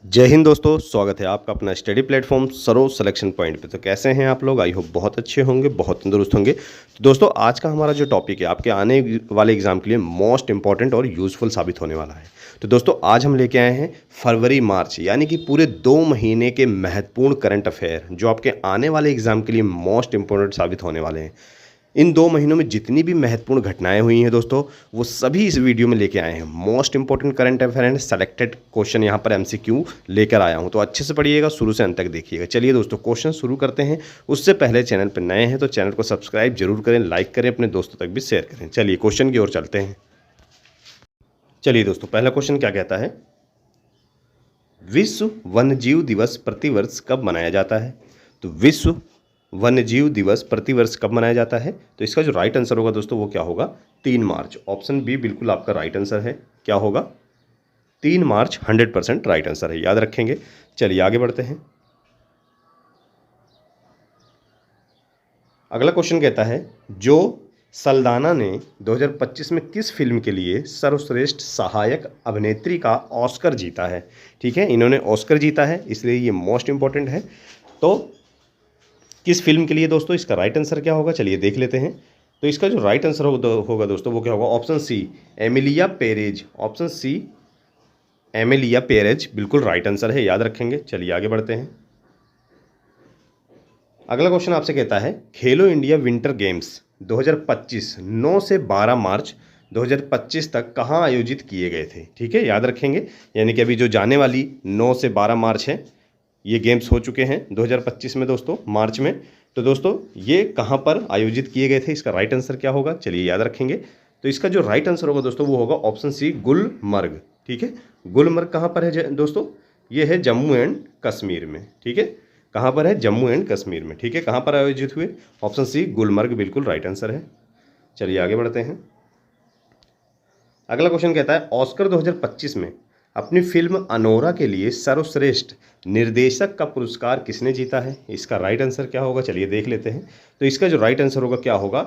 जय हिंद दोस्तों, स्वागत है आपका अपना study platform Saroj selection point पे। तो कैसे हैं आप लोग? आई होप बहुत अच्छे होंगे, बहुत तंदुरुस्त होंगे। तो दोस्तों, आज का हमारा जो टॉपिक है आपके आने वाले एग्जाम के लिए मोस्ट इंपॉर्टेंट और यूज़फुल साबित होने वाला है। तो दोस्तों, आज हम लेके आए हैं फरवरी मार्च यानी कि पूरे 2 महीने के महत्वपूर्ण करंट अफेयर जो आपके आने वाले एग्जाम के लिए मोस्ट इंपॉर्टेंट साबित होने वाले हैं। इन 2 महीनों में जितनी भी महत्वपूर्ण घटनाएं हुई हैं दोस्तों, वो सभी इस वीडियो में लेके आए हैं। Most important current affair and selected question यहाँ पर एमसीक्यू लेकर आया हूँ, तो अच्छे से पढ़िएगा, शुरू से अंत तक देखिएगा। चलिए दोस्तों, क्वेश्चन शुरू करते हैं। उससे पहले चैनल पर नए हैं तो चैनल को सब्सक्राइब जरूर करें, लाइक करें, अपने दोस्तों तक भी शेयर करें। चलिए क्वेश्चन की ओर चलते हैं। चलिए दोस्तों, पहला क्वेश्चन क्या कहता है? विश्व वन्यजीव दिवस प्रतिवर्ष कब मनाया जाता है? तो विश्व वन्यजीव दिवस प्रतिवर्ष कब मनाया जाता है? तो इसका जो राइट आंसर होगा दोस्तों वो क्या होगा? 3 मार्च। ऑप्शन बी बिल्कुल आपका राइट आंसर है। क्या होगा? 3 मार्च 100% राइट आंसर है, याद रखेंगे। चलिए आगे बढ़ते हैं। अगला क्वेश्चन कहता है, जो सल्दाना ने 2025 में किस फिल्म के लिए सर्वश्रेष्ठ सहायक अभिनेत्री का ऑस्कर जीता है? ठीक है, इन्होंने ऑस्कर जीता है, इसलिए ये मोस्ट इंपॉर्टेंट है। तो किस फिल्म के लिए दोस्तों? इसका राइट आंसर क्या होगा? चलिए देख लेते हैं। तो इसका जो राइट आंसर होगा दोस्तों वो क्या होगा? Option C Emilia Perez. Option C Emilia Perez बिल्कुल राइट आंसर है, याद रखेंगे। चलिए आगे बढ़ते हैं। अगला क्वेश्चन आपसे कहता है, खेलो इंडिया विंटर गेम्स 2025 9 से 12 मार्च 2025 तक कहाँ आयोजित किए गए थे? ठीक है, याद रखेंगे। यानी कि अभी जो जाने वाली 9 से 12 मार्च है, ये गेम्स हो चुके हैं 2025 में दोस्तों, मार्च में। तो दोस्तों, ये कहाँ पर आयोजित किए गए थे? इसका राइट आंसर क्या होगा? चलिए याद रखेंगे। तो इसका जो राइट आंसर होगा दोस्तों वो होगा ऑप्शन सी गुलमर्ग। ठीक है, गुलमर्ग कहाँ पर है दोस्तों? ये है जम्मू एंड कश्मीर में। ठीक है, कहाँ पर है? जम्मू एंड कश्मीर में। ठीक है, कहाँ पर आयोजित हुए? ऑप्शन सी गुलमर्ग बिल्कुल राइट आंसर है। चलिए आगे बढ़ते हैं। अगला क्वेश्चन कहता है, ऑस्कर 2025 में अपनी फिल्म अनोरा के लिए सर्वश्रेष्ठ निर्देशक का पुरस्कार किसने जीता है? इसका राइट आंसर क्या होगा? चलिए देख लेते हैं। तो इसका जो राइट आंसर होगा क्या होगा?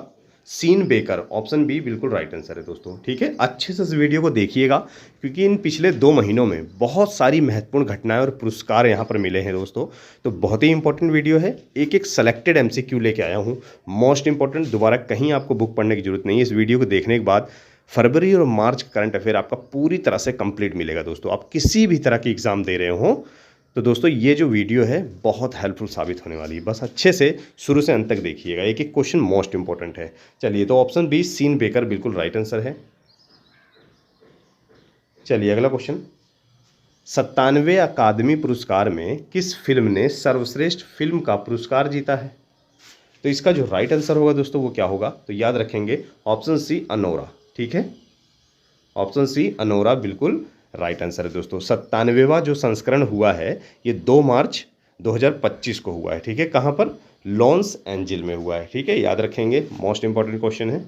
Sean Baker. ऑप्शन बी बिल्कुल राइट आंसर है दोस्तों। ठीक है, अच्छे से इस वीडियो को देखिएगा, क्योंकि इन पिछले 2 महीनों में बहुत सारी महत्वपूर्ण घटनाएं और पुरस्कार यहाँ पर मिले हैं दोस्तों। तो बहुत ही इंपॉर्टेंट वीडियो है। एक एक सेलेक्टेड एमसीक्यू लेके आया हूँ, मोस्ट इंपॉर्टेंट। दोबारा कहीं आपको बुक पढ़ने की जरूरत नहीं है। इस वीडियो को देखने के बाद फरवरी और मार्च करंट अफेयर आपका पूरी तरह से कंप्लीट मिलेगा दोस्तों। आप किसी भी तरह की एग्जाम दे रहे हो तो दोस्तों, ये जो वीडियो है बहुत हेल्पफुल साबित होने वाली है। बस अच्छे से शुरू से अंत तक देखिएगा, एक एक क्वेश्चन मोस्ट इंपॉर्टेंट है। चलिए, तो ऑप्शन बी सीन बेकर बिल्कुल राइट आंसर है। चलिए अगला क्वेश्चन, 97वें अकादमी पुरस्कार में किस फिल्म ने सर्वश्रेष्ठ फिल्म का पुरस्कार जीता है? तो इसका जो राइट आंसर होगा दोस्तों वो क्या होगा? तो याद रखेंगे, ऑप्शन सी अनोरा। ठीक है, ऑप्शन सी अनोरा बिल्कुल राइट आंसर है दोस्तों। 97वां जो संस्करण हुआ है ये 2 मार्च 2025 को हुआ है। ठीक है, कहाँ पर? लॉस एंजिल में हुआ है। ठीक है, याद रखेंगे, मोस्ट इंपॉर्टेंट क्वेश्चन है।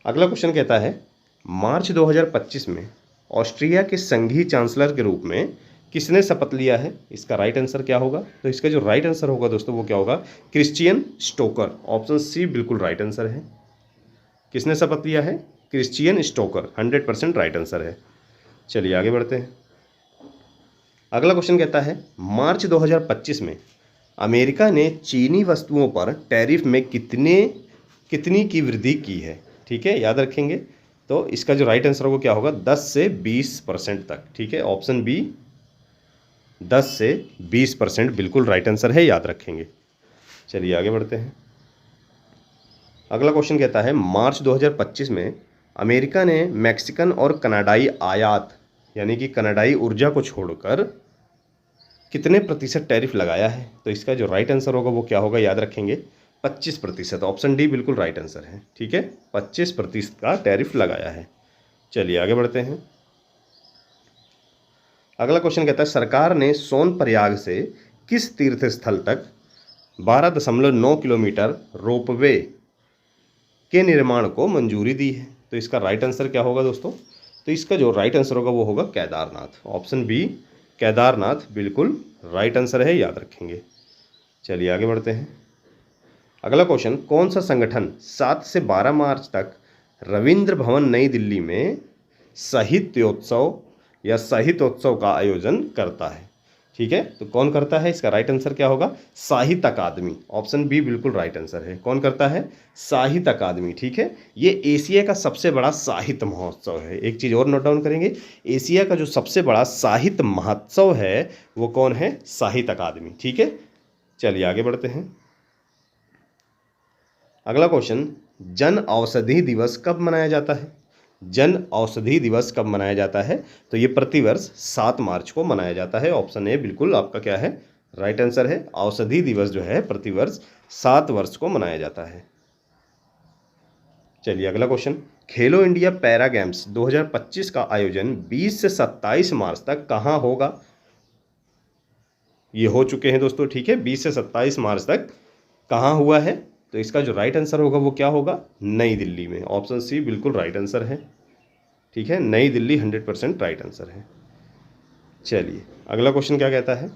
अगला क्वेश्चन कहता है, मार्च 2025 में ऑस्ट्रिया के संघीय चांसलर के रूप में किसने शपथ लिया है? इसका राइट आंसर क्या होगा? तो इसका जो राइट आंसर होगा दोस्तों वो क्या होगा? Christian Stoker. ऑप्शन सी बिल्कुल राइट आंसर है। किसने शपथ लिया है? क्रिश्चियन स्टोकर, 100% राइट आंसर है। चलिए आगे बढ़ते हैं। अगला क्वेश्चन कहता है, मार्च 2025 में अमेरिका ने चीनी वस्तुओं पर टैरिफ में कितनी की वृद्धि की है? ठीक है, याद रखेंगे। तो इसका जो राइट आंसर होगा क्या होगा? 10 से 20% तक। ठीक है, ऑप्शन बी 10 से 20% बिल्कुल राइट आंसर है, याद रखेंगे। चलिए आगे बढ़ते हैं। अगला क्वेश्चन कहता है, मार्च 2025 में अमेरिका ने मैक्सिकन और कनाडाई आयात यानी कि कनाडाई ऊर्जा को छोड़कर कितने प्रतिशत टैरिफ लगाया है? तो इसका जो राइट आंसर होगा वो क्या होगा? याद रखेंगे, 25%। ऑप्शन डी बिल्कुल राइट आंसर है। ठीक है, 25% का टैरिफ लगाया है। चलिए आगे बढ़ते हैं। अगला क्वेश्चन कहता है, सरकार ने सोनप्रयाग से किस तीर्थ स्थल तक 12.9 किलोमीटर रोपवे के निर्माण को मंजूरी दी है? तो इसका राइट आंसर क्या होगा दोस्तों? तो इसका जो राइट आंसर होगा वो होगा केदारनाथ। ऑप्शन बी केदारनाथ बिल्कुल राइट आंसर है, याद रखेंगे। चलिए आगे बढ़ते हैं। अगला क्वेश्चन, कौन सा संगठन 7 से 12 मार्च तक रविंद्र भवन नई दिल्ली में साहित्योत्सव या साहित्योत्सव का आयोजन करता है? ठीक है, तो कौन करता है? इसका राइट आंसर क्या होगा? साहित्य अकादमी। ऑप्शन बी बिल्कुल राइट आंसर है। कौन करता है? साहित्य अकादमी। ठीक है, ये एशिया का सबसे बड़ा साहित्य महोत्सव है। एक चीज़ और नोट डाउन करेंगे, एशिया का जो सबसे बड़ा साहित्य महोत्सव है वो कौन है? साहित्य अकादमी। ठीक है, चलिए आगे बढ़ते हैं। अगला क्वेश्चन, जन औषधि दिवस कब मनाया जाता है? जन औषधि दिवस कब मनाया जाता है? तो ये प्रतिवर्ष 7 मार्च को मनाया जाता है। ऑप्शन ए बिल्कुल आपका क्या है? राइट आंसर है। औषधि दिवस जो है प्रतिवर्ष 7 वर्ष को मनाया जाता है। चलिए अगला क्वेश्चन, खेलो इंडिया पैरा गेम्स 2025 का आयोजन 20 से 27 मार्च तक कहाँ होगा? ये हो चुके हैं दोस्तों। ठीक है, 20 से 27 मार्च तक कहाँ हुआ है? तो इसका जो राइट आंसर होगा वो क्या होगा? नई दिल्ली में। ऑप्शन सी बिल्कुल राइट आंसर है। ठीक है, नई दिल्ली 100% राइट आंसर है। चलिए अगला क्वेश्चन क्या कहता है,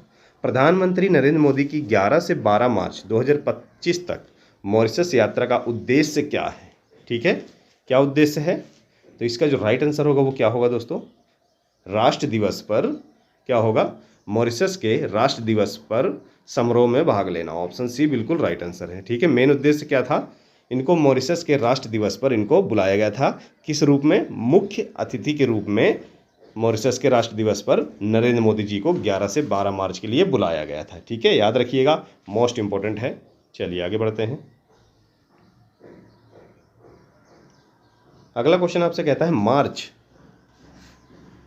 प्रधानमंत्री नरेंद्र मोदी की 11 से 12 मार्च 2025 तक मॉरिशस यात्रा का उद्देश्य क्या है? ठीक है, क्या उद्देश्य है? तो इसका जो राइट आंसर होगा वो क्या होगा दोस्तों? राष्ट्र दिवस पर क्या होगा? मॉरिशस के राष्ट्र दिवस पर समारोह में भाग लेना। ऑप्शन सी बिल्कुल राइट आंसर है। ठीक है, मेन उद्देश्य क्या था? इनको मॉरिशस के राष्ट्र दिवस पर इनको बुलाया गया था। किस रूप में? मुख्य अतिथि के रूप में मॉरिशस के राष्ट्र दिवस पर नरेंद्र मोदी जी को 11 से 12 मार्च के लिए बुलाया गया था। ठीक है, याद रखिएगा, मोस्ट इंपॉर्टेंट है। चलिए आगे बढ़ते हैं। अगला क्वेश्चन आपसे कहता है,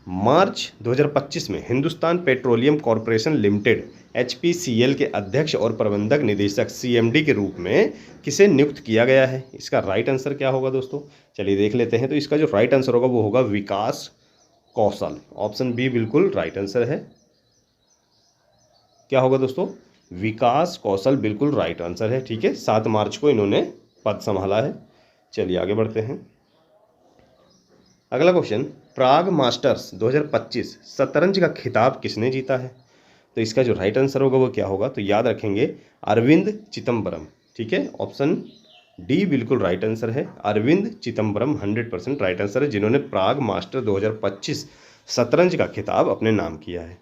मार्च 2025 में Hindustan petroleum corporation limited HPCL के अध्यक्ष और प्रबंधक निदेशक CMD के रूप में किसे नियुक्त किया गया है? इसका राइट आंसर क्या होगा दोस्तों? चलिए देख लेते हैं। तो इसका जो राइट आंसर होगा वो होगा विकास कौशल। ऑप्शन बी बिल्कुल राइट आंसर है। क्या होगा दोस्तों? विकास कौशल बिल्कुल राइट आंसर है। ठीक है, 7 मार्च को इन्होंने पद संभाला है। चलिए आगे बढ़ते हैं। अगला क्वेश्चन, प्राग मास्टर्स 2025 शतरंज का खिताब किसने जीता है? तो इसका जो राइट आंसर होगा वो क्या होगा? तो याद रखेंगे, अरविंद चिदम्बरम। ठीक है, ऑप्शन डी बिल्कुल राइट आंसर है। अरविंद चिदम्बरम 100% राइट आंसर है, जिन्होंने प्राग मास्टर 2025 शतरंज का खिताब अपने नाम किया है।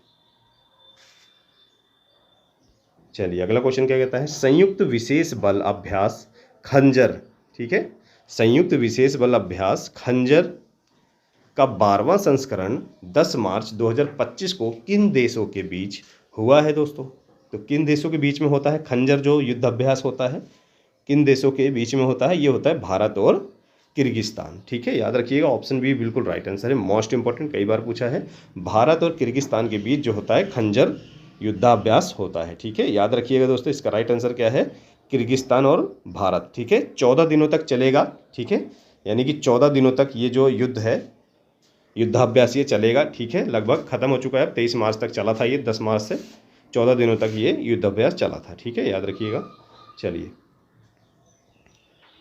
चलिए अगला क्वेश्चन क्या कहता है, संयुक्त विशेष बल अभ्यास खंजर। ठीक है, संयुक्त विशेष बल अभ्यास खंजर का 12वां संस्करण 10 मार्च 2025 को किन देशों के बीच हुआ है दोस्तों? तो किन देशों के बीच में होता है खंजर जो युद्ध अभ्यास होता है? किन देशों के बीच में होता है? ये होता है भारत और किर्गिस्तान। ठीक है, याद रखिएगा, ऑप्शन बी बिल्कुल राइट आंसर है। मोस्ट इंपॉर्टेंट, कई बार पूछा है। भारत और किर्गिस्तान के बीच जो होता है खंजर युद्धाभ्यास होता है। ठीक है, याद रखिएगा दोस्तों, इसका राइट आंसर क्या है? किर्गिस्तान और भारत। ठीक है, 14 दिनों तक चलेगा। ठीक है, यानी कि 14 दिनों तक ये जो युद्ध है, युद्धाभ्यास ये चलेगा। ठीक है, लगभग खत्म हो चुका है। 23 मार्च तक चला था ये, 10 मार्च से 14 दिनों तक ये युद्धाभ्यास चला था। ठीक है, याद रखिएगा। चलिए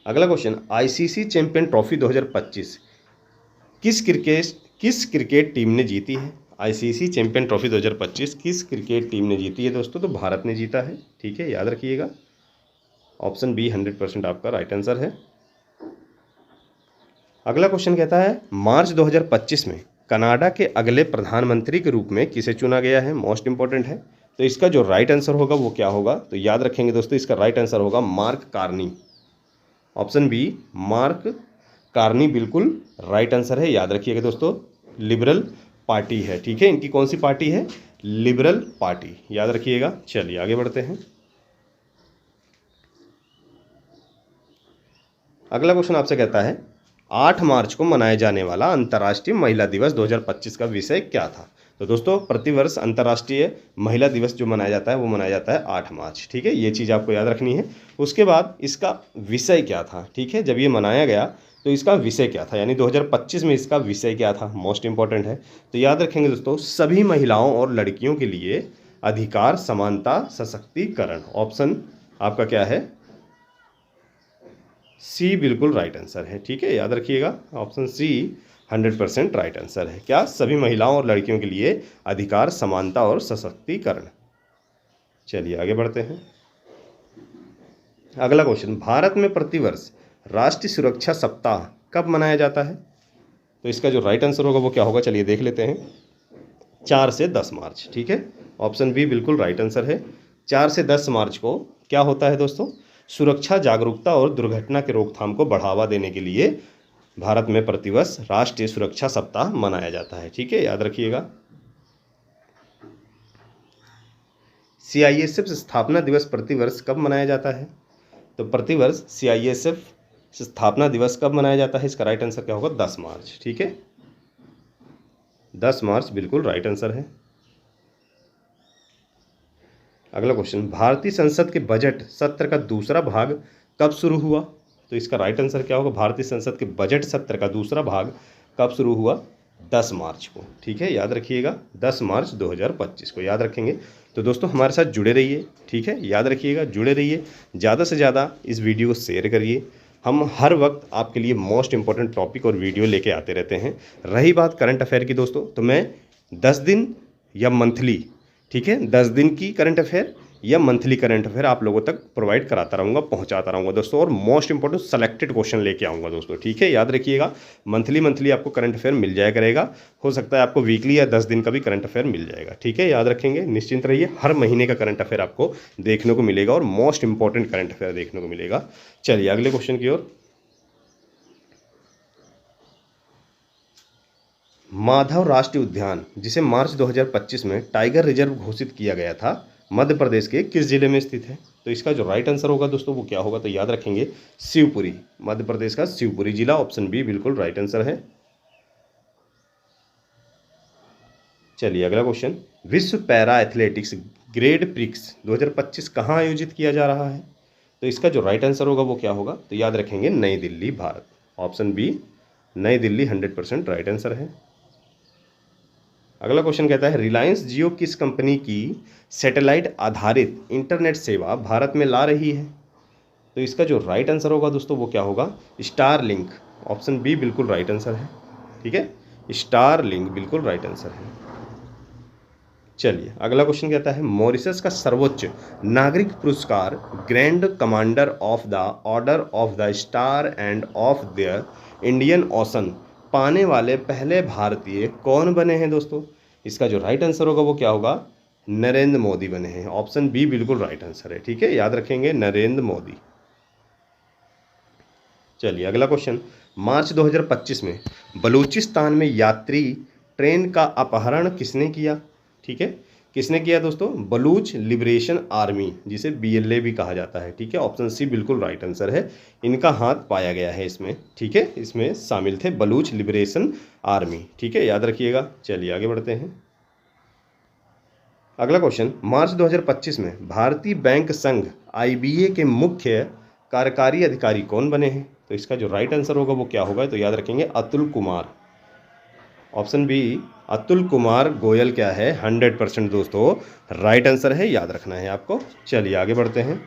अगला क्वेश्चन, ICC चैंपियन ट्रॉफी 2025 किस क्रिकेट टीम ने जीती है? ICC चैंपियन ट्रॉफी 2025 किस क्रिकेट टीम ने जीती है दोस्तों? तो भारत ने जीता है। ठीक है, याद रखिएगा, ऑप्शन बी 100% आपका राइट आंसर है। अगला क्वेश्चन कहता है, मार्च 2025 में कनाडा के अगले प्रधानमंत्री के रूप में किसे चुना गया है? मोस्ट इंपॉर्टेंट है। तो इसका जो राइट आंसर होगा वो क्या होगा? तो याद रखेंगे दोस्तों, इसका राइट आंसर होगा Mark Carney. Option B Mark Carney बिल्कुल राइट आंसर है। याद रखिएगा दोस्तों, लिबरल पार्टी है। ठीक है, इनकी कौन सी पार्टी है? लिबरल पार्टी, याद रखिएगा। चलिए आगे बढ़ते हैं। अगला क्वेश्चन आपसे कहता है, 8 मार्च को मनाए जाने वाला अंतर्राष्ट्रीय महिला दिवस 2025 का विषय क्या था? तो दोस्तों, प्रतिवर्ष अंतर्राष्ट्रीय महिला दिवस जो मनाया जाता है वो मनाया जाता है 8 मार्च। ठीक है, ये चीज़ आपको याद रखनी है। उसके बाद इसका विषय क्या था? ठीक है, जब ये मनाया गया तो इसका विषय क्या था, यानी 2025 में इसका विषय क्या था? मोस्ट इंपॉर्टेंट है। तो याद रखेंगे दोस्तों, सभी महिलाओं और लड़कियों के लिए अधिकार, समानता, सशक्तिकरण। ऑप्शन आपका क्या है? सी बिल्कुल राइट आंसर है। ठीक है, याद रखिएगा, ऑप्शन सी 100% राइट आंसर है। क्या? सभी महिलाओं और लड़कियों के लिए अधिकार, समानता और सशक्तिकरण। चलिए आगे बढ़ते हैं। अगला क्वेश्चन, भारत में प्रतिवर्ष राष्ट्रीय सुरक्षा सप्ताह कब मनाया जाता है? तो इसका जो राइट आंसर होगा वो क्या होगा, चलिए देख लेते हैं। 4 से 10 मार्च, ठीक है, ऑप्शन बी बिल्कुल राइट आंसर है। 4 से 10 मार्च को क्या होता है दोस्तों, सुरक्षा जागरूकता और दुर्घटना के रोकथाम को बढ़ावा देने के लिए भारत में प्रतिवर्ष राष्ट्रीय सुरक्षा सप्ताह मनाया जाता है, ठीक है, याद रखिएगा। सीआईएसएफ स्थापना दिवस प्रतिवर्ष कब मनाया जाता है, तो प्रतिवर्ष सीआईएसएफ स्थापना दिवस कब मनाया जाता है, इसका राइट आंसर क्या होगा, 10 मार्च, ठीक है, 10 मार्च बिल्कुल राइट आंसर है। अगला क्वेश्चन, भारतीय संसद के बजट सत्र का दूसरा भाग कब शुरू हुआ, तो इसका राइट आंसर क्या होगा, भारतीय संसद के बजट सत्र का दूसरा भाग कब शुरू हुआ, 10 मार्च को, ठीक है, याद रखिएगा, 10 मार्च 2025 को याद रखेंगे। तो दोस्तों हमारे साथ जुड़े रहिए, ठीक है, याद रखिएगा, जुड़े रहिए, ज़्यादा से ज़्यादा इस वीडियो को शेयर करिए। हम हर वक्त आपके लिए मोस्ट इंपॉर्टेंट टॉपिक और वीडियो लेके आते रहते हैं। रही बात करंट अफेयर की दोस्तों, तो मैं 10 दिन या मंथली, ठीक है, 10 दिन की करंट अफेयर या मंथली करंट अफेयर आप लोगों तक प्रोवाइड कराता रहूँगा, पहुँचाता रहूँगा दोस्तों, और मोस्ट इंपॉर्टेंट सेलेक्टेड क्वेश्चन लेके आऊँगा दोस्तों, ठीक है, याद रखिएगा। मंथली आपको करंट अफेयर मिल जाया करेगा, हो सकता है आपको वीकली या 10 दिन का भी करंट अफेयर मिल जाएगा, ठीक है, याद रखेंगे, निश्चिंत रहिए, हर महीने का करंट अफेयर आपको देखने को मिलेगा और मोस्ट इंपॉर्टेंट करंट अफेयर देखने को मिलेगा। चलिए अगले क्वेश्चन की ओर। माधव राष्ट्रीय उद्यान, जिसे मार्च 2025 में टाइगर रिजर्व घोषित किया गया था, मध्य प्रदेश के किस जिले में स्थित है, तो इसका जो राइट आंसर होगा दोस्तों वो क्या होगा, तो याद रखेंगे शिवपुरी, मध्य प्रदेश का शिवपुरी जिला, ऑप्शन बी बिल्कुल राइट आंसर है। चलिए अगला क्वेश्चन, विश्व पैरा एथलेटिक्स ग्रेड प्रिक्स 2025 कहाँ आयोजित किया जा रहा है, तो इसका जो राइट आंसर होगा वो क्या होगा, तो याद रखेंगे नई दिल्ली, भारत, ऑप्शन बी नई दिल्ली 100% राइट आंसर है। अगला क्वेश्चन कहता है, रिलायंस जियो किस कंपनी की सैटेलाइट आधारित इंटरनेट सेवा भारत में ला रही है, तो इसका जो राइट आंसर होगा दोस्तों वो क्या होगा, स्टारलिंक, ऑप्शन बी बिल्कुल राइट आंसर है, ठीक है, स्टारलिंक बिल्कुल राइट आंसर है। चलिए अगला क्वेश्चन कहता है, मॉरिशस का सर्वोच्च नागरिक पुरस्कार grand commander of the order of the star end of the Indian ocean पाने वाले पहले भारतीय कौन बने हैं दोस्तों, इसका जो राइट आंसर होगा वो क्या होगा, नरेंद्र मोदी बने हैं, ऑप्शन बी बिल्कुल राइट आंसर है, ठीक है, याद रखेंगे नरेंद्र मोदी। चलिए अगला क्वेश्चन, मार्च 2025 में बलूचिस्तान में यात्री ट्रेन का अपहरण किसने किया, ठीक है, किसने किया दोस्तों, बलूच लिबरेशन आर्मी, जिसे BLA भी कहा जाता है, ठीक है, ऑप्शन सी बिल्कुल राइट आंसर है, इनका हाथ पाया गया है इसमें, ठीक है, इसमें शामिल थे बलूच लिबरेशन आर्मी, ठीक है, याद रखिएगा। चलिए आगे बढ़ते हैं। अगला क्वेश्चन, मार्च 2025 में भारतीय बैंक संघ IBA के मुख्य कार्यकारी अधिकारी कौन बने हैं, तो इसका जो राइट आंसर होगा वो क्या होगा, तो याद रखेंगे अतुल कुमार, ऑप्शन बी अतुल कुमार गोयल क्या है, 100% दोस्तों राइट आंसर है, याद रखना है आपको। चलिए आगे बढ़ते हैं।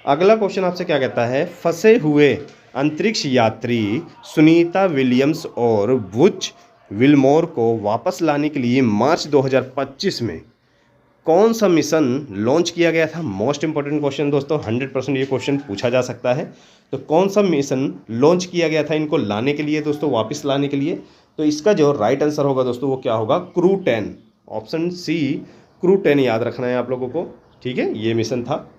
अगला क्वेश्चन आपसे क्या कहता है, फंसे हुए अंतरिक्ष यात्री सुनीता विलियम्स और बुच विलमोर को वापस लाने के लिए मार्च 2025 में कौन सा मिशन लॉन्च किया गया था, मोस्ट इंपॉर्टेंट क्वेश्चन दोस्तों, 100% ये क्वेश्चन पूछा जा सकता है। तो कौन सा मिशन लॉन्च किया गया था इनको लाने के लिए दोस्तों, वापस लाने के लिए, तो इसका जो राइट आंसर होगा दोस्तों वो क्या होगा, क्रू 10, ऑप्शन सी क्रू 10 याद रखना है आप लोगों को, ठीक है, ये मिशन था।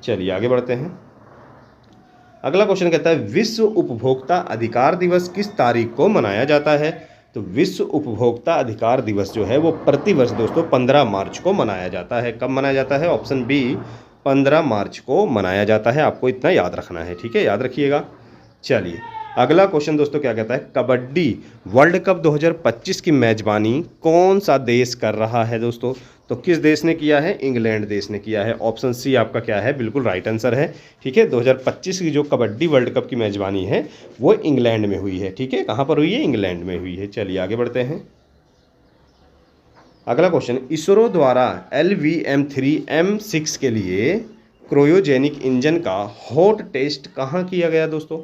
चलिए आगे बढ़ते हैं। अगला क्वेश्चन कहता है, विश्व उपभोक्ता अधिकार दिवस किस तारीख को मनाया जाता है, तो विश्व उपभोक्ता अधिकार दिवस जो है वो प्रतिवर्ष दोस्तों 15 मार्च को मनाया जाता है। कब मनाया जाता है, ऑप्शन बी 15 मार्च को मनाया जाता है, आपको इतना याद रखना है, ठीक है, याद रखिएगा। चलिए अगला क्वेश्चन दोस्तों क्या कहता है, कबड्डी वर्ल्ड कप 2025 की मेजबानी कौन सा देश कर रहा है दोस्तों, तो किस देश ने किया है, इंग्लैंड देश ने किया है, ऑप्शन सी आपका क्या है, बिल्कुल राइट आंसर है, ठीक है। 2025 की जो कबड्डी वर्ल्ड कप की मेजबानी है वो इंग्लैंड में हुई है, ठीक है, कहाँ पर हुई है, इंग्लैंड में हुई है। चलिए आगे बढ़ते हैं। अगला क्वेश्चन, इसरो द्वारा LVM-3M6 के लिए क्रायोजेनिक इंजन का हॉट टेस्ट कहाँ किया गया दोस्तों,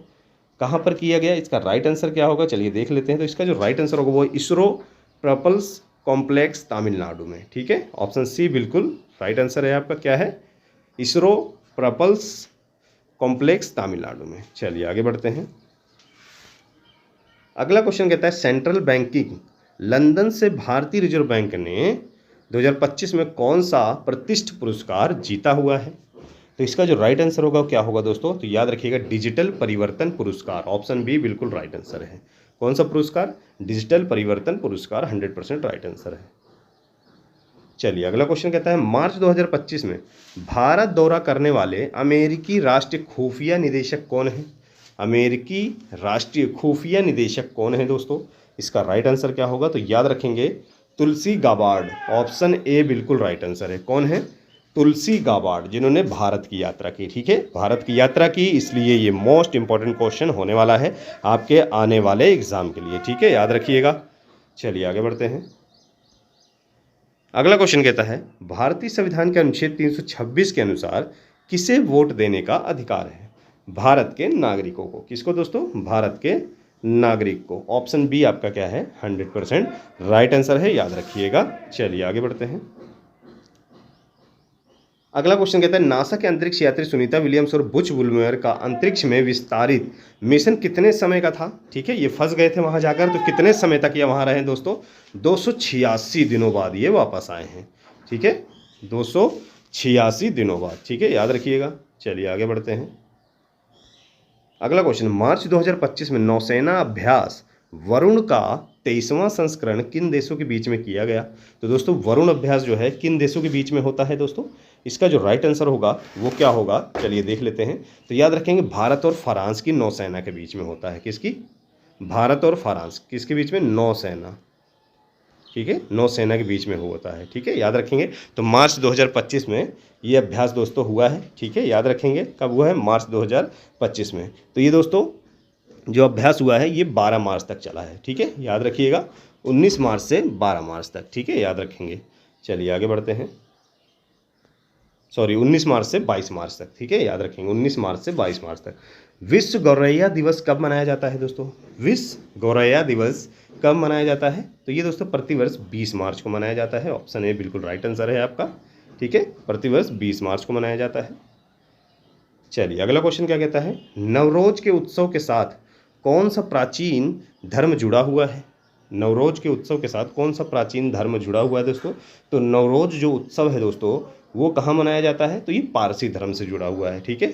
कहाँ पर किया गया, इसका राइट आंसर क्या होगा, चलिए देख लेते हैं। तो इसका जो राइट आंसर होगा वो इसरो प्रपल्स कॉम्प्लेक्स तमिलनाडु में, ठीक है, ऑप्शन सी बिल्कुल राइट आंसर है आपका, क्या है, इसरो प्रपल्स कॉम्प्लेक्स तमिलनाडु में। चलिए आगे बढ़ते हैं। अगला क्वेश्चन कहता है सेंट्रल बैंकिंग लंदन से भारतीय रिजर्व बैंक ने 2025 में कौन सा प्रतिष्ठित पुरस्कार जीता हुआ है? तो इसका जो राइट आंसर होगा वो क्या होगा दोस्तों? तो याद रखिएगा डिजिटल परिवर्तन पुरस्कार, ऑप्शन बी बिल्कुल राइट आंसर है। कौन सा पुरस्कार? डिजिटल परिवर्तन पुरस्कार 100% राइट आंसर है। चलिए अगला क्वेश्चन कहता है मार्च 2025 में भारत दौरा करने वाले अमेरिकी राष्ट्रीय खुफिया निदेशक कौन है? अमेरिकी राष्ट्रीय खुफिया निदेशक कौन है दोस्तों? इसका राइट आंसर क्या होगा? तो याद रखेंगे तुलसी गाबार्ड, ऑप्शन ए बिल्कुल राइट आंसर है। कौन है? तुलसी गाबार्ड, जिन्होंने भारत की यात्रा की। ठीक है, भारत की यात्रा की, इसलिए ये मोस्ट इंपॉर्टेंट क्वेश्चन होने वाला है आपके आने वाले एग्जाम के लिए। ठीक है, याद रखिएगा। चलिए आगे बढ़ते हैं। अगला क्वेश्चन कहता है भारतीय संविधान के अनुच्छेद 326 के अनुसार किसे वोट देने का अधिकार है? भारत के नागरिकों को। किसको दोस्तों? भारत के नागरिक को। ऑप्शन बी आपका क्या है? 100% राइट आंसर है, याद रखिएगा। चलिए आगे बढ़ते हैं। अगला क्वेश्चन कहता है नासा के अंतरिक्ष यात्री सुनीता विलियम्स और बुच वुलमेयर का अंतरिक्ष में विस्तारित मिशन कितने समय का था? ठीक है, ये फंस गए थे वहां जाकर, तो कितने समय तक ये वहां रहे दोस्तों? 286 दिनों बाद ये वापस आए हैं। ठीक है, 286 दिनों बाद। ठीक है, याद रखिएगा। चलिए आगे बढ़ते हैं। अगला क्वेश्चन मार्च 2025 में नौसेना अभ्यास वरुण का 23वां संस्करण किन देशों के बीच में किया गया? तो दोस्तों वरुण अभ्यास जो है किन देशों के बीच में होता है दोस्तों? इसका जो राइट आंसर होगा वो क्या होगा? चलिए देख लेते हैं। तो याद रखेंगे भारत और फ्रांस की नौसेना के बीच में होता है। किसकी? भारत और फ्रांस किसके बीच में? नौसेना। ठीक है, नौसेना के बीच में होता है। ठीक है, याद रखेंगे। तो मार्च 2025 में ये अभ्यास दोस्तों हुआ है। ठीक है, याद रखेंगे कब हुआ है? मार्च 2025 में। तो ये दोस्तों जो अभ्यास हुआ है ये 12 मार्च तक चला है। ठीक है, याद रखिएगा। 19 मार्च से 12 मार्च तक। ठीक है, याद रखेंगे। चलिए आगे बढ़ते हैं। 19 मार्च से 22 मार्च तक। ठीक है, याद रखेंगे 19 मार्च से 22 मार्च तक। विश्व गौरैया दिवस कब मनाया जाता है दोस्तों? विश्व गौरैया दिवस कब मनाया जाता है? तो ये दोस्तों प्रतिवर्ष 20 मार्च को मनाया जाता है। ऑप्शन ए बिल्कुल राइट आंसर है आपका। ठीक है, प्रतिवर्ष 20 मार्च को मनाया जाता है। चलिए अगला क्वेश्चन क्या कहता है नवरोज के उत्सव के साथ कौन सा प्राचीन धर्म जुड़ा हुआ है? नवरोज के उत्सव के साथ कौन सा प्राचीन धर्म जुड़ा हुआ है दोस्तों? तो नवरोज जो उत्सव है दोस्तों वो कहाँ मनाया जाता है? तो ये पारसी धर्म से जुड़ा हुआ है। ठीक है,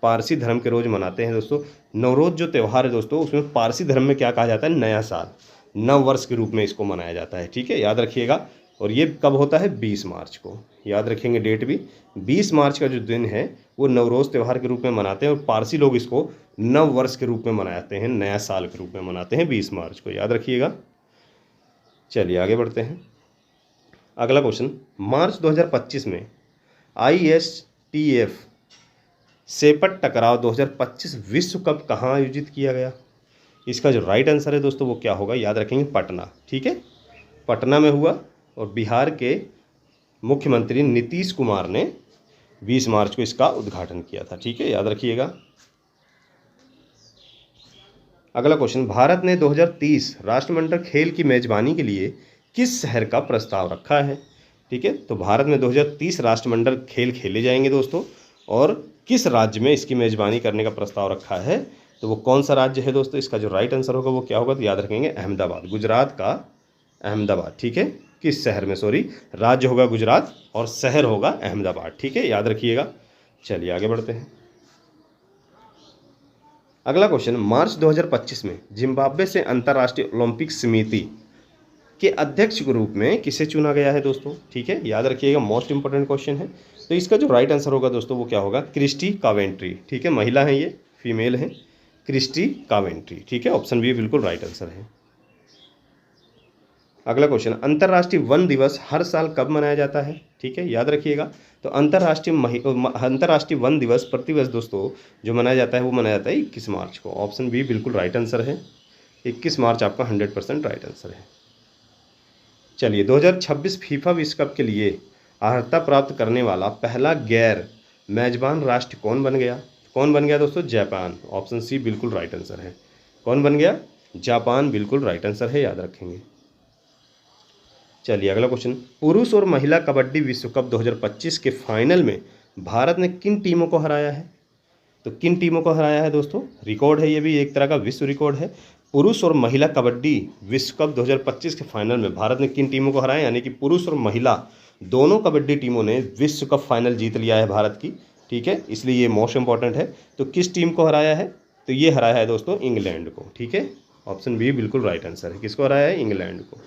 पारसी धर्म के रोज मनाते हैं दोस्तों। नवरोज जो त्यौहार है दोस्तों उसमें पारसी धर्म में क्या कहा जाता है? नया साल, नव वर्ष के रूप में इसको मनाया जाता है। ठीक है, याद रखिएगा। और ये कब होता है? 20 मार्च को। याद रखेंगे डेट भी। 20 मार्च का जो दिन है वो नवरोज त्यौहार के रूप में मनाते हैं और पारसी लोग इसको नव वर्ष के रूप में मनाते हैं, नया साल के रूप में मनाते हैं 20 मार्च को। याद रखिएगा। चलिए आगे बढ़ते हैं। अगला क्वेश्चन मार्च 2025 में ISTF सेपट टकराव 2025 विश्व कप कहाँ आयोजित किया गया? इसका जो राइट आंसर है दोस्तों वो क्या होगा? याद रखेंगे पटना। ठीक है, पटना में हुआ और बिहार के मुख्यमंत्री नीतीश कुमार ने 20 मार्च को इसका उद्घाटन किया था। ठीक है, याद रखिएगा। अगला क्वेश्चन भारत ने 2030 राष्ट्रमंडल खेल की मेजबानी के लिए किस शहर का प्रस्ताव रखा है? ठीक है, तो भारत में 2030 राष्ट्रमंडल खेल खेले जाएंगे दोस्तों और किस राज्य में इसकी मेजबानी करने का प्रस्ताव रखा है? तो वो कौन सा राज्य है दोस्तों? इसका जो राइट आंसर होगा वो क्या होगा? तो याद रखेंगे अहमदाबाद, गुजरात का अहमदाबाद। ठीक है, किस शहर में? राज्य होगा गुजरात और शहर होगा अहमदाबाद। ठीक है, याद रखिएगा। चलिए आगे बढ़ते हैं। अगला क्वेश्चन मार्च 2025 में जिम्बाब्वे से अंतर्राष्ट्रीय ओलंपिक समिति के अध्यक्ष के रूप में किसे चुना गया है दोस्तों? ठीक है, याद रखिएगा, मोस्ट इंपोर्टेंट क्वेश्चन है। तो इसका जो राइट आंसर होगा दोस्तों वो क्या होगा? क्रिस्टी कावेंट्री। ठीक है, महिला है, ये फीमेल है, क्रिस्टी कावेंट्री। ठीक है, ऑप्शन बी बिल्कुल राइट आंसर है। अगला क्वेश्चन अंतर्राष्ट्रीय वन दिवस हर साल कब मनाया जाता है? ठीक है, याद रखिएगा। तो अंतर्राष्ट्रीय वन दिवस प्रतिवर्ष दोस्तों जो मनाया जाता है वो मनाया जाता है 21 मार्च को। ऑप्शन बी बिल्कुल राइट आंसर है। 21 मार्च आपका 100% राइट आंसर है। चलिए 2026 फीफा विश्व कप के लिए अर्हता प्राप्त करने वाला पहला गैर मेजबान राष्ट्र कौन बन गया? कौन बन गया दोस्तों? जापान। ऑप्शन सी बिल्कुल राइट आंसर है। कौन बन गया? जापान बिल्कुल राइट आंसर है, याद रखेंगे। चलिए अगला क्वेश्चन पुरुष और महिला कबड्डी विश्व कप 2025 के फाइनल में भारत ने किन टीमों को हराया है? तो किन टीमों को हराया है दोस्तों? रिकॉर्ड है, ये भी एक तरह का विश्व रिकॉर्ड है। पुरुष और महिला कबड्डी विश्व कप 2025 के फाइनल में भारत ने किन टीमों को हराया, यानी कि पुरुष और महिला दोनों कबड्डी टीमों ने विश्व कप फाइनल जीत लिया है भारत की, ठीक है, इसलिए ये मोस्ट इंपॉर्टेंट है। तो किस टीम को हराया है, तो ये हराया है दोस्तों इंग्लैंड को, ठीक है, ऑप्शन बी बिल्कुल राइट आंसर है। किसको हराया है, इंग्लैंड को।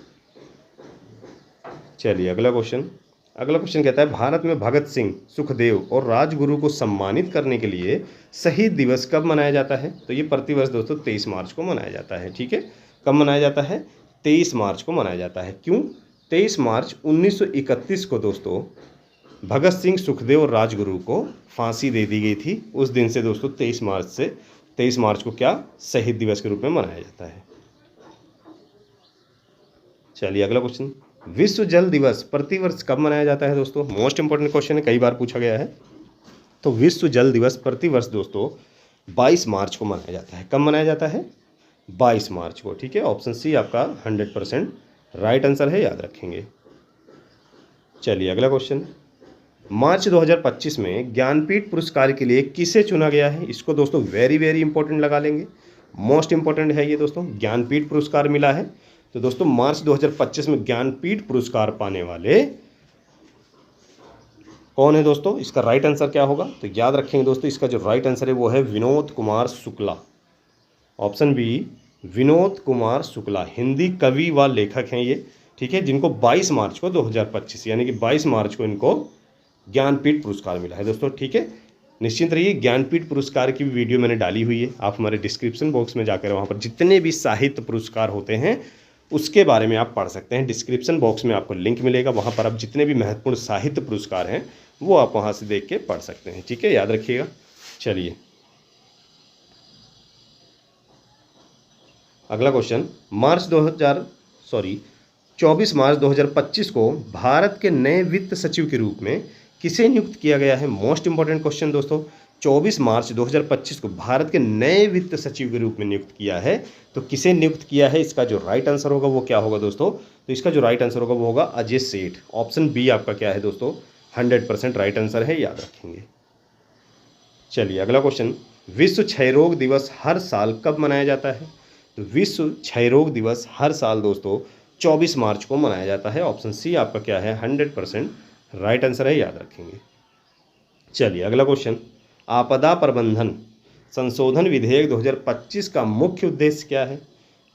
चलिए अगला क्वेश्चन कहता है भारत में भगत सिंह, सुखदेव और राजगुरु को सम्मानित करने के लिए शहीद दिवस कब मनाया जाता है, तो ये प्रतिवर्ष दोस्तों 23 मार्च को मनाया जाता है, ठीक है। कब मनाया जाता है, 23 मार्च को मनाया जाता है। क्यों, 23 मार्च 1931 को दोस्तों भगत सिंह, सुखदेव और राजगुरु को फांसी दे दी गई थी। उस दिन से दोस्तों 23 मार्च को क्या शहीद दिवस के रूप में मनाया जाता है। चलिए अगला क्वेश्चन, विश्व जल दिवस प्रतिवर्ष कब मनाया जाता है दोस्तों, मोस्ट इंपॉर्टेंट क्वेश्चन है, कई बार पूछा गया है। तो विश्व जल दिवस प्रतिवर्ष दोस्तों 22 मार्च को मनाया जाता है। कब मनाया जाता है, 22 मार्च को, ठीक है। ऑप्शन सी आपका 100% राइट आंसर है, याद रखेंगे। चलिए अगला क्वेश्चन, मार्च 2025 में ज्ञानपीठ पुरस्कार के लिए किसे चुना गया है, इसको दोस्तों वेरी वेरी इंपॉर्टेंट लगा लेंगे, मोस्ट इंपॉर्टेंट है ये दोस्तों। ज्ञानपीठ पुरस्कार मिला है, तो दोस्तों मार्च 2025 में ज्ञानपीठ पुरस्कार पाने वाले कौन है दोस्तों, इसका राइट आंसर क्या होगा, तो याद रखेंगे दोस्तों, इसका जो राइट आंसर है वो है विनोद कुमार शुक्ला, ऑप्शन बी विनोद कुमार शुक्ला, हिंदी कवि व लेखक हैं ये, ठीक है, जिनको 22 मार्च को 2025 यानी कि 22 मार्च को इनको ज्ञानपीठ पुरस्कार मिला है दोस्तों, ठीक है। निश्चिंत रहिए, ज्ञानपीठ पुरस्कार की वीडियो मैंने डाली हुई है, आप हमारे डिस्क्रिप्शन बॉक्स में जाकर वहाँ पर जितने भी साहित्य पुरस्कार होते हैं उसके बारे में आप पढ़ सकते हैं। डिस्क्रिप्शन बॉक्स में आपको लिंक मिलेगा, वहाँ पर आप जितने भी महत्वपूर्ण साहित्य पुरस्कार हैं वो आप वहाँ से देख के पढ़ सकते हैं, ठीक है, याद रखिएगा। चलिए अगला क्वेश्चन, 24 मार्च 2025 को भारत के नए वित्त सचिव के रूप में किसे नियुक्त किया गया है, मोस्ट इंपॉर्टेंट क्वेश्चन दोस्तों। 24 मार्च 2025 को भारत के नए वित्त सचिव के रूप में नियुक्त किया है, तो किसे नियुक्त किया है, इसका जो राइट आंसर होगा वो क्या होगा दोस्तों, तो इसका जो राइट आंसर होगा वो होगा अजय सेठ, ऑप्शन बी आपका क्या है दोस्तों 100% राइट आंसर है, याद रखेंगे। चलिए अगला क्वेश्चन, विश्व क्षय रोग दिवस हर साल कब मनाया जाता है, तो विश्व क्षय रोग दिवस हर साल दोस्तों 24 मार्च को मनाया जाता है, ऑप्शन सी आपका क्या है 100% राइट आंसर है, याद रखेंगे। चलिए अगला क्वेश्चन, आपदा प्रबंधन संशोधन विधेयक 2025 का मुख्य उद्देश्य क्या है,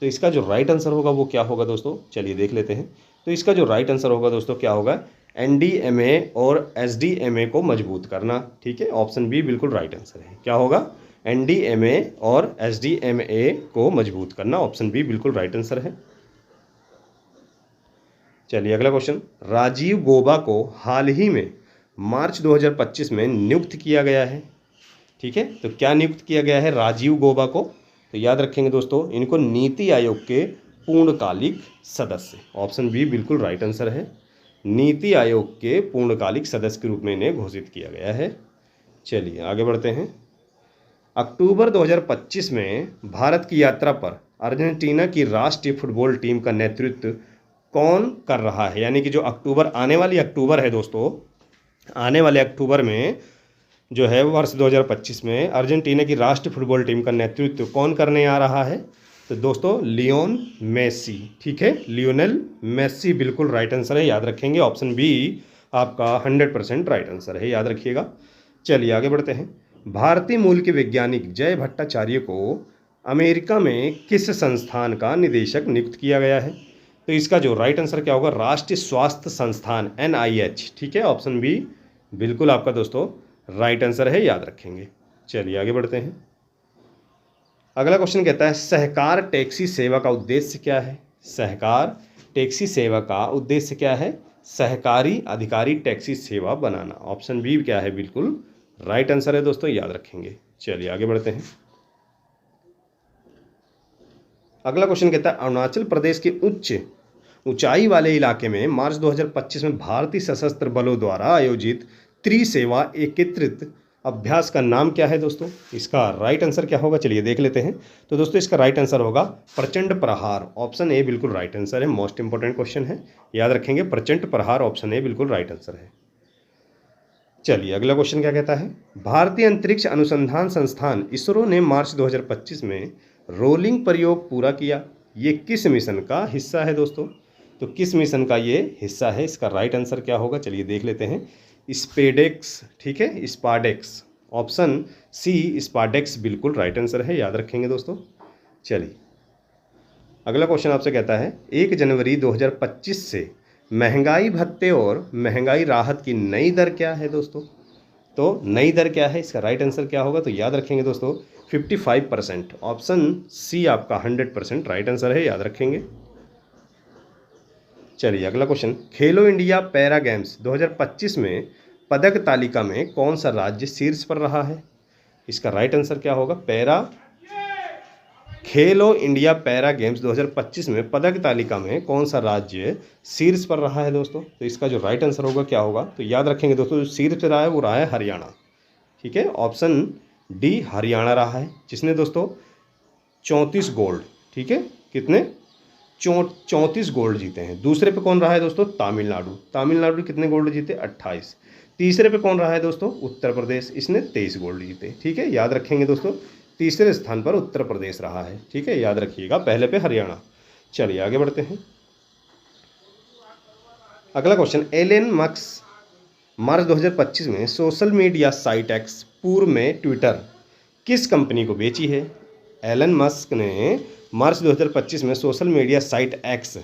तो इसका जो राइट आंसर होगा वो क्या होगा दोस्तों, चलिए देख लेते हैं। तो इसका जो राइट आंसर होगा दोस्तों क्या होगा, NDMA और SDMA को मजबूत करना, ठीक है, ऑप्शन बी बिल्कुल राइट आंसर है। क्या होगा, NDMA और SDMA को मजबूत करना, ऑप्शन बी बिल्कुल राइट आंसर है। चलिए अगला क्वेश्चन, राजीव गौबा को हाल ही में मार्च 2025 में नियुक्त किया गया है, ठीक है, तो क्या नियुक्त किया गया है राजीव गौबा को, तो याद रखेंगे दोस्तों, इनको नीति आयोग के पूर्णकालिक सदस्य, ऑप्शन बी बिल्कुल राइट आंसर है, नीति आयोग के पूर्णकालिक सदस्य के रूप में इन्हें घोषित किया गया है। चलिए आगे बढ़ते हैं, अक्टूबर 2025 में भारत की यात्रा पर अर्जेंटीना की राष्ट्रीय फुटबॉल टीम का नेतृत्व कौन कर रहा है, यानी कि जो आने वाली अक्टूबर है दोस्तों, आने वाले अक्टूबर में जो है वर्ष 2025 में अर्जेंटीना की राष्ट्रीय फुटबॉल टीम का नेतृत्व कौन करने आ रहा है, तो दोस्तों लियोन मेसी, ठीक है, लियोनेल मेसी बिल्कुल राइट आंसर है, याद रखेंगे, ऑप्शन बी आपका 100% राइट आंसर है, याद रखिएगा। चलिए आगे बढ़ते हैं, भारतीय मूल के वैज्ञानिक जय भट्टाचार्य को अमेरिका में किस संस्थान का निदेशक नियुक्त किया गया है, तो इसका जो राइट आंसर क्या होगा, राष्ट्रीय स्वास्थ्य संस्थान NIH, ठीक है, ऑप्शन बी बिल्कुल आपका दोस्तों राइट आंसर है, याद रखेंगे। चलिए आगे बढ़ते हैं, अगला क्वेश्चन कहता है सहकार टैक्सी सेवा का उद्देश्य क्या है, सहकार टैक्सी सेवा का उद्देश्य क्या है, सहकारी अधिकारी टैक्सी सेवा बनाना, ऑप्शन बी क्या है बिल्कुल राइट आंसर है दोस्तों, याद रखेंगे। चलिए आगे बढ़ते हैं, अगला क्वेश्चन कहता है अरुणाचल प्रदेश के ऊंचाई वाले इलाके में मार्च 2025 में भारतीय सशस्त्र बलों द्वारा आयोजित त्रिसेवा एकत्रित अभ्यास का नाम क्या है दोस्तों, इसका राइट आंसर क्या होगा, चलिए देख लेते हैं। तो दोस्तों इसका राइट आंसर होगा प्रचंड प्रहार, ऑप्शन ए बिल्कुल राइट आंसर है, मोस्ट इंपॉर्टेंट क्वेश्चन है, याद रखेंगे, प्रचंड प्रहार ऑप्शन ए बिल्कुल राइट आंसर है। चलिए अगला क्वेश्चन क्या कहता है, भारतीय अंतरिक्ष अनुसंधान संस्थान इसरो ने मार्च 2025 में रोलिंग प्रयोग पूरा किया, ये किस मिशन का हिस्सा है दोस्तों? तो किस मिशन का ये हिस्सा है? इसका राइट आंसर क्या होगा? चलिए देख लेते हैं। स्पेडेक्स, ठीक है, स्पाडेक्स, ऑप्शन सी स्पाडेक्स बिल्कुल राइट आंसर है, याद रखेंगे दोस्तों। चलिए अगला क्वेश्चन आपसे कहता है 1 जनवरी 2025 से महंगाई भत्ते और महंगाई राहत की नई दर क्या है दोस्तों? तो नई दर क्या है, इसका राइट आंसर क्या होगा? तो याद रखेंगे दोस्तों 55%, ऑप्शन सी आपका 100% राइट आंसर है, याद रखेंगे। चलिए अगला क्वेश्चन, खेलो इंडिया पैरा गेम्स 2025 में पदक तालिका में कौन सा राज्य शीर्ष पर रहा है? इसका राइट आंसर क्या होगा? खेलो इंडिया पैरा गेम्स 2025 में पदक तालिका में कौन सा राज्य शीर्ष पर रहा है दोस्तों? तो इसका जो राइट आंसर होगा क्या होगा? तो याद रखेंगे दोस्तों, जो शीर्ष पे रहा है वो रहा है हरियाणा, ठीक है, ऑप्शन डी हरियाणा रहा है, जिसने दोस्तों 34 गोल्ड, ठीक है, कितने 34 गोल्ड जीते हैं। दूसरे पे कौन रहा है दोस्तों? तमिलनाडु। तमिलनाडु कितने गोल्ड जीते? 28। तीसरे पे कौन रहा है दोस्तों? उत्तर प्रदेश, इसने 23 गोल्ड जीते, ठीक है, याद रखेंगे दोस्तों। तीसरे स्थान पर उत्तर प्रदेश रहा है, ठीक है, याद रखिएगा, पहले पे हरियाणा। चलिए आगे बढ़ते हैं। अगला क्वेश्चन, एलन मस्क मार्च 2025 में सोशल मीडिया साइट एक्स पूर्व में ट्विटर किस कंपनी को बेची है? एलन मस्क ने मार्च 2025 में सोशल मीडिया साइट एक्स,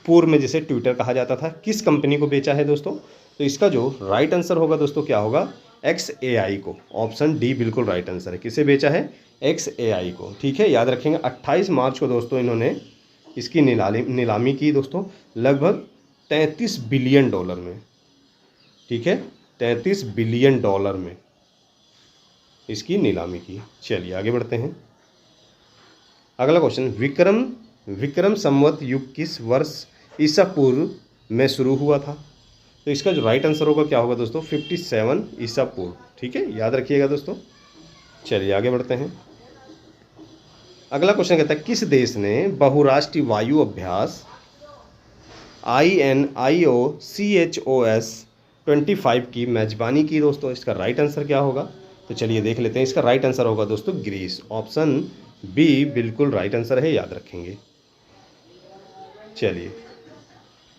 पूर्व में जिसे ट्विटर कहा जाता था, किस कंपनी को बेचा है दोस्तों? तो इसका जो राइट आंसर होगा दोस्तों क्या होगा? XAI को, ऑप्शन डी बिल्कुल राइट आंसर है। किसे बेचा है? XAI को, ठीक है, याद रखेंगे। 28 मार्च को दोस्तों इन्होंने इसकी नीलामी की दोस्तों, लगभग 33 बिलियन डॉलर में, ठीक है, 33 बिलियन डॉलर में इसकी नीलामी की। चलिए आगे बढ़ते हैं। अगला क्वेश्चन, विक्रम संवत युग किस वर्ष ईसा पूर्व में शुरू हुआ था? तो इसका जो राइट आंसर होगा क्या होगा दोस्तों? 57 ईसा पूर्व, ठीक है, याद रखिएगा दोस्तों। चलिए आगे बढ़ते हैं। अगला क्वेश्चन कहता है किस देश ने बहुराष्ट्रीय वायु अभ्यास INIOCHOS 25 की मेजबानी की दोस्तों? इसका राइट आंसर क्या होगा? तो चलिए देख लेते हैं। इसका राइट आंसर होगा दोस्तों ग्रीस, ऑप्शन बी बिल्कुल राइट आंसर है, याद रखेंगे। चलिए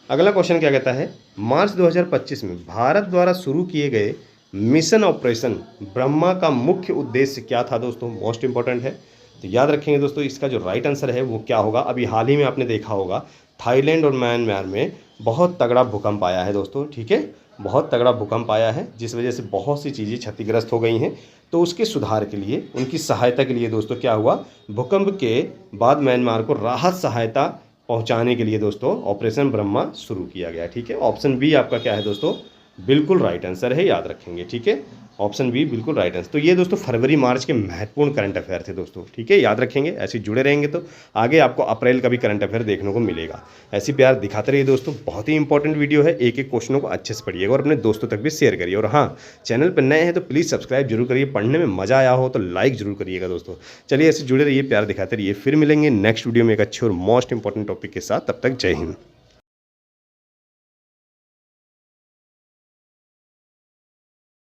अगला क्वेश्चन क्या कहता है, मार्च 2025 में भारत द्वारा शुरू किए गए मिशन ऑपरेशन ब्रह्मा का मुख्य उद्देश्य क्या था दोस्तों? मोस्ट इंपॉर्टेंट है, तो याद रखेंगे दोस्तों। इसका जो राइट आंसर है वो क्या होगा? अभी हाल ही में आपने देखा होगा थाईलैंड और म्यांमार में बहुत तगड़ा भूकंप आया है दोस्तों, ठीक है, बहुत तगड़ा भूकंप आया है, जिस वजह से बहुत सी चीज़ें क्षतिग्रस्त हो गई हैं। तो उसके सुधार के लिए, उनकी सहायता के लिए दोस्तों क्या हुआ, भूकंप के बाद म्यांमार को राहत सहायता पहुंचाने के लिए दोस्तों ऑपरेशन ब्रह्मा शुरू किया गया, ठीक है। ऑप्शन बी आपका क्या है दोस्तों? बिल्कुल राइट आंसर है, याद रखेंगे, ठीक है, ऑप्शन बी बिल्कुल राइट आंसर। तो ये दोस्तों फरवरी मार्च के महत्वपूर्ण करंट अफेयर थे दोस्तों, ठीक है, याद रखेंगे। ऐसे जुड़े रहेंगे तो आगे आपको अप्रैल का भी करंट अफेयर देखने को मिलेगा। ऐसी प्यार दिखाते रहिए दोस्तों, बहुत ही इंपॉर्टेंट वीडियो है, एक एक क्वेश्चनों को अच्छे से पढ़िएगा और अपने दोस्तों तक भी शेयर करिए। और हाँ, चैनल पर नए हैं तो प्लीज़ सब्सक्राइब जरूर करिए, पढ़ने में मजा आया हो तो लाइक जरूर करिएगा दोस्तों। चलिए ऐसे जुड़े रहिए, प्यार दिखाते रहिए, फिर मिलेंगे नेक्स्ट वीडियो में एक अच्छे और मोस्ट इंपॉर्टेंट टॉपिक के साथ। तब तक जय हिंद।